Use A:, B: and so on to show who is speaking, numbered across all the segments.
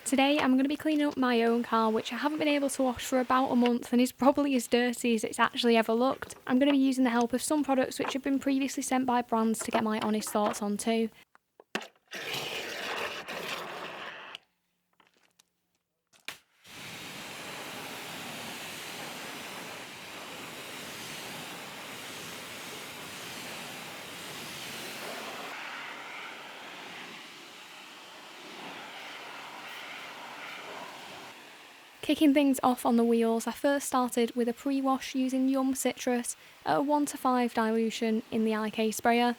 A: Today I'm going to be cleaning up my own car, which I haven't been able to wash for about a month and is probably as dirty as it's actually ever looked. I'm going to be using the help of some products which have been previously sent by brands to get my honest thoughts on too. Kicking things off on the wheels, I first started with a pre-wash using Yum Citrus at a 1:5 dilution in the IK sprayer.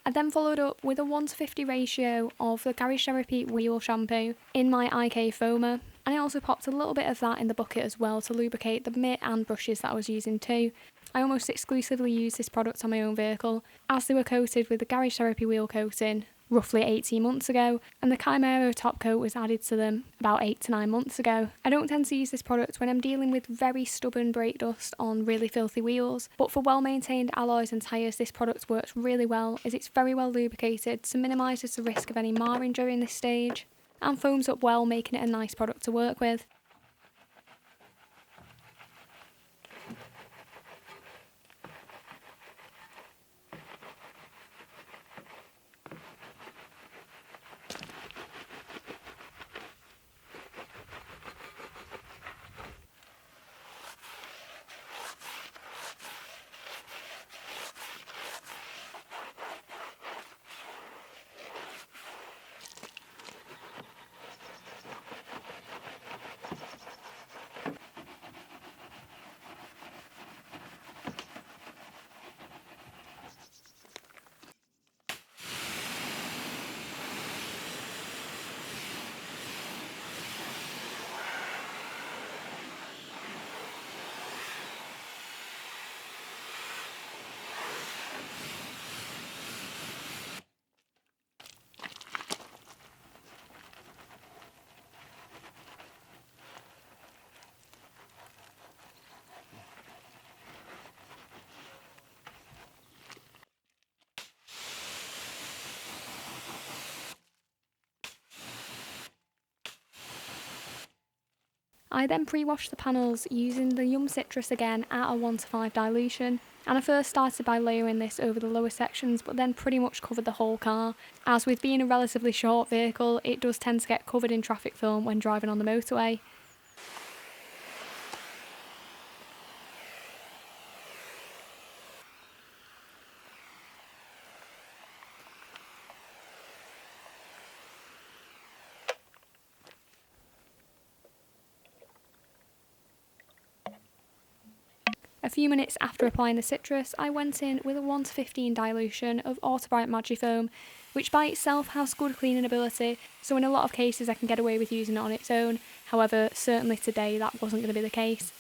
A: I then followed up with a 1:50 ratio of the Garage Therapy wheel shampoo in my IK foamer, and I also popped a little bit of that in the bucket as well to lubricate the mitt and brushes that I was using too. I almost exclusively used this product on my own vehicle, as they were coated with the Garage Therapy wheel coating roughly 18 months ago, and the Chimero top coat was added to them about 8 to 9 months ago. I don't tend to use this product when I'm dealing with very stubborn brake dust on really filthy wheels, but for well-maintained alloys and tyres this product works really well as it's very well lubricated, so minimises the risk of any marring during this stage, and foams up well, making it a nice product to work with. I then pre-washed the panels using the Yum Citrus again at a 1:5 dilution, and I first started by layering this over the lower sections but then pretty much covered the whole car, as with being a relatively short vehicle it does tend to get covered in traffic film when driving on the motorway. A few minutes after applying the citrus, I went in with a 1:15 dilution of Autobrite Magifoam, which by itself has good cleaning ability, so in a lot of cases I can get away with using it on its own. However, certainly today that wasn't going to be the case.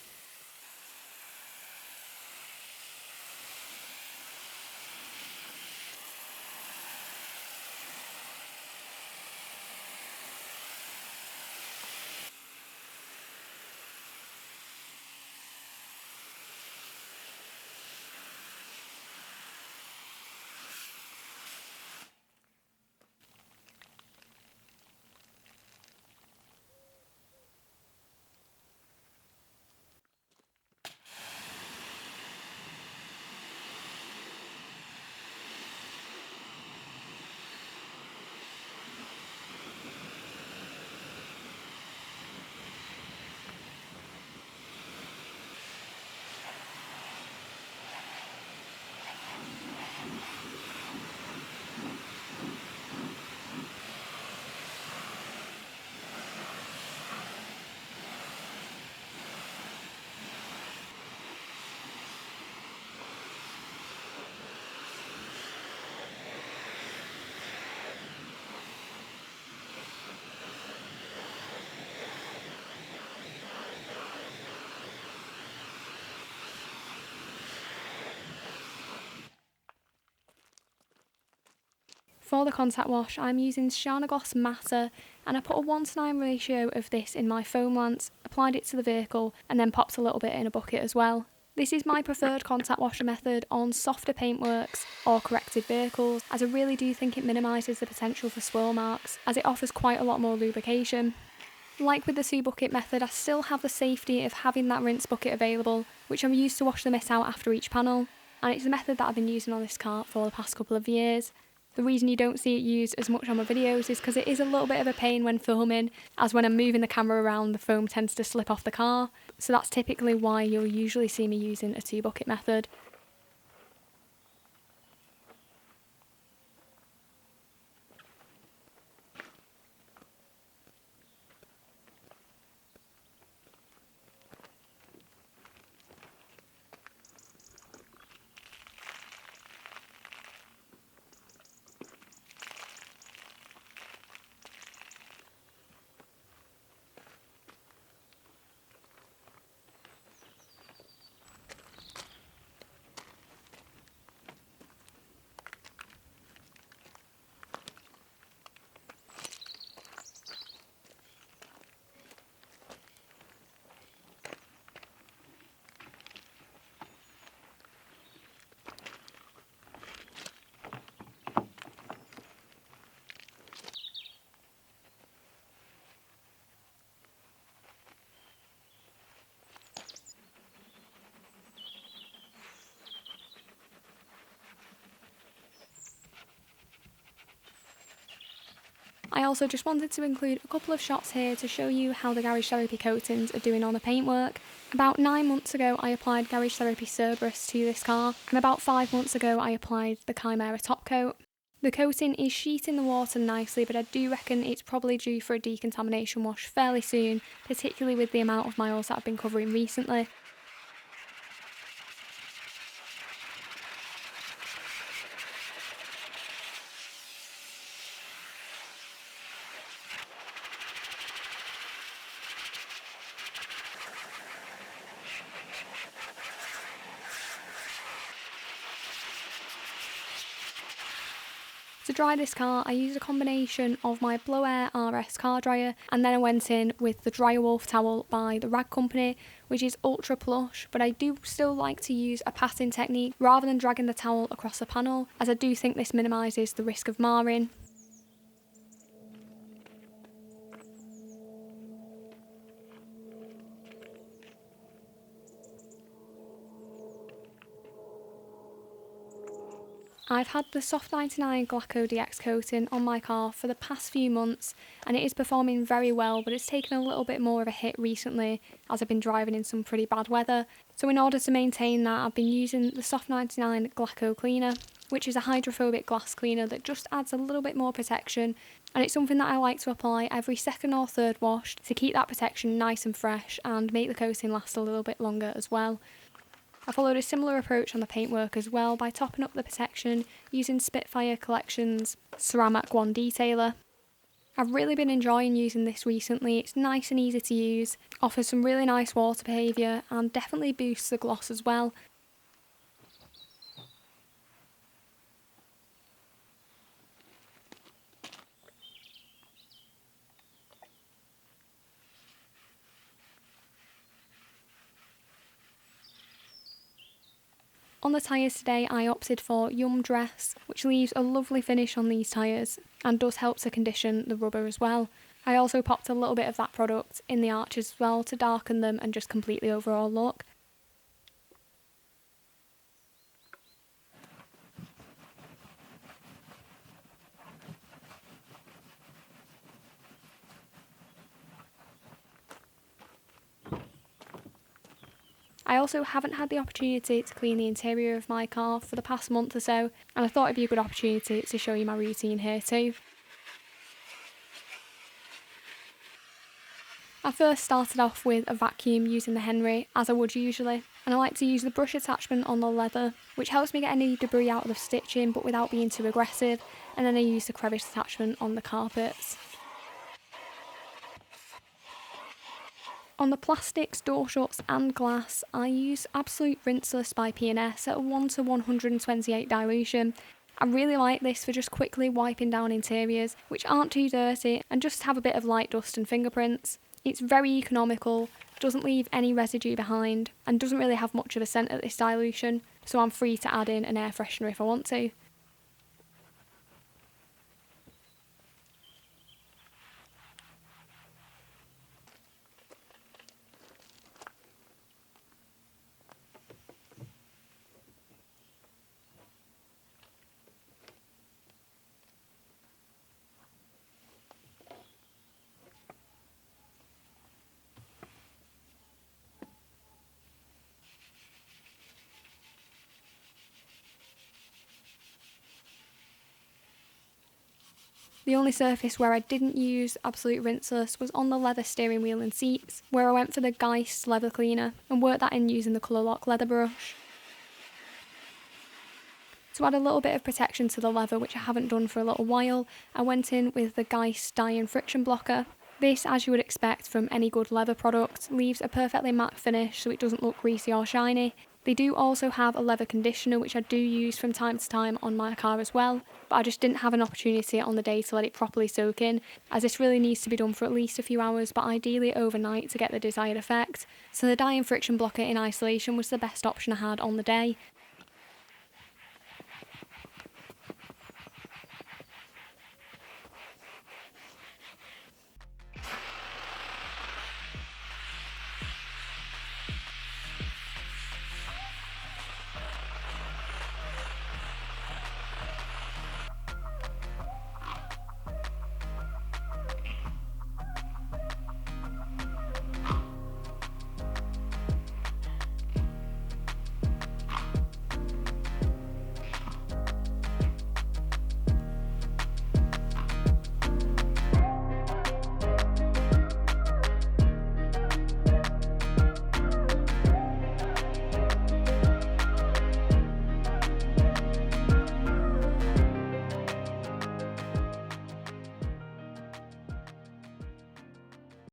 A: For the contact wash, I'm using Shana Gloss Matter, and I put a 1:9 ratio of this in my foam lance, applied it to the vehicle, and then popped a little bit in a bucket as well. This is my preferred contact washer method on softer paintworks or corrected vehicles, as I really do think it minimises the potential for swirl marks, as it offers quite a lot more lubrication. Like with the 2-bucket method, I still have the safety of having that rinse bucket available, which I've used to wash the mitt out after each panel, and it's a method that I've been using on this car for the past couple of years. The reason you don't see it used as much on my videos is because it is a little bit of a pain when filming, as when I'm moving the camera around, the foam tends to slip off the car, so that's typically why you'll usually see me using a 2-bucket method. I also just wanted to include a couple of shots here to show you how the Garage Therapy coatings are doing on the paintwork. About 9 months ago I applied Garage Therapy Cerberus to this car, and about 5 months ago I applied the Chimera top coat. The coating is sheeting the water nicely, but I do reckon it's probably due for a decontamination wash fairly soon, particularly with the amount of miles that I've been covering recently. To dry this car, I used a combination of my Blow Air RS car dryer, and then I went in with the Dryer Wolf towel by the Rag Company, which is ultra plush, but I do still like to use a patting technique rather than dragging the towel across the panel, as I do think this minimises the risk of marring. I've had the Soft 99 Glaco DX coating on my car for the past few months, and it is performing very well, but it's taken a little bit more of a hit recently as I've been driving in some pretty bad weather. So in order to maintain that, I've been using the Soft 99 Glaco cleaner, which is a hydrophobic glass cleaner that just adds a little bit more protection, and it's something that I like to apply every second or third wash to keep that protection nice and fresh and make the coating last a little bit longer as well. I followed a similar approach on the paintwork as well by topping up the protection using Spitfire Collection's Ceramic 1 Detailer. I've really been enjoying using this recently. It's nice and easy to use, offers some really nice water behaviour, and definitely boosts the gloss as well. On the tyres today, I opted for Yum Dress, which leaves a lovely finish on these tyres and does help to condition the rubber as well. I also popped a little bit of that product in the arches as well to darken them and just complete the overall look. I also haven't had the opportunity to clean the interior of my car for the past month or so, and I thought it'd be a good opportunity to show you my routine here too. I first started off with a vacuum using the Henry, as I would usually, and I like to use the brush attachment on the leather, which helps me get any debris out of the stitching but without being too aggressive, and then I use the crevice attachment on the carpets. On the plastics, door shuts and glass, I use Absolute Rinseless by P&S at a 1 to 128 dilution, I really like this for just quickly wiping down interiors, which aren't too dirty and just have a bit of light dust and fingerprints. It's very economical, doesn't leave any residue behind, and doesn't really have much of a scent at this dilution, so I'm free to add in an air freshener if I want to. The only surface where I didn't use absolute rinseless was on the leather steering wheel and seats, where I went for the Geist leather cleaner and worked that in using the Colour Lock leather brush. To add a little bit of protection to the leather, which I haven't done for a little while, I went in with the Geist dye and friction blocker. This, as you would expect from any good leather product, leaves a perfectly matte finish so it doesn't look greasy or shiny. They do also have a leather conditioner, which I do use from time to time on my car as well, but I just didn't have an opportunity on the day to let it properly soak in, as this really needs to be done for at least a few hours, but ideally overnight to get the desired effect. So the dye and friction blocker in isolation was the best option I had on the day,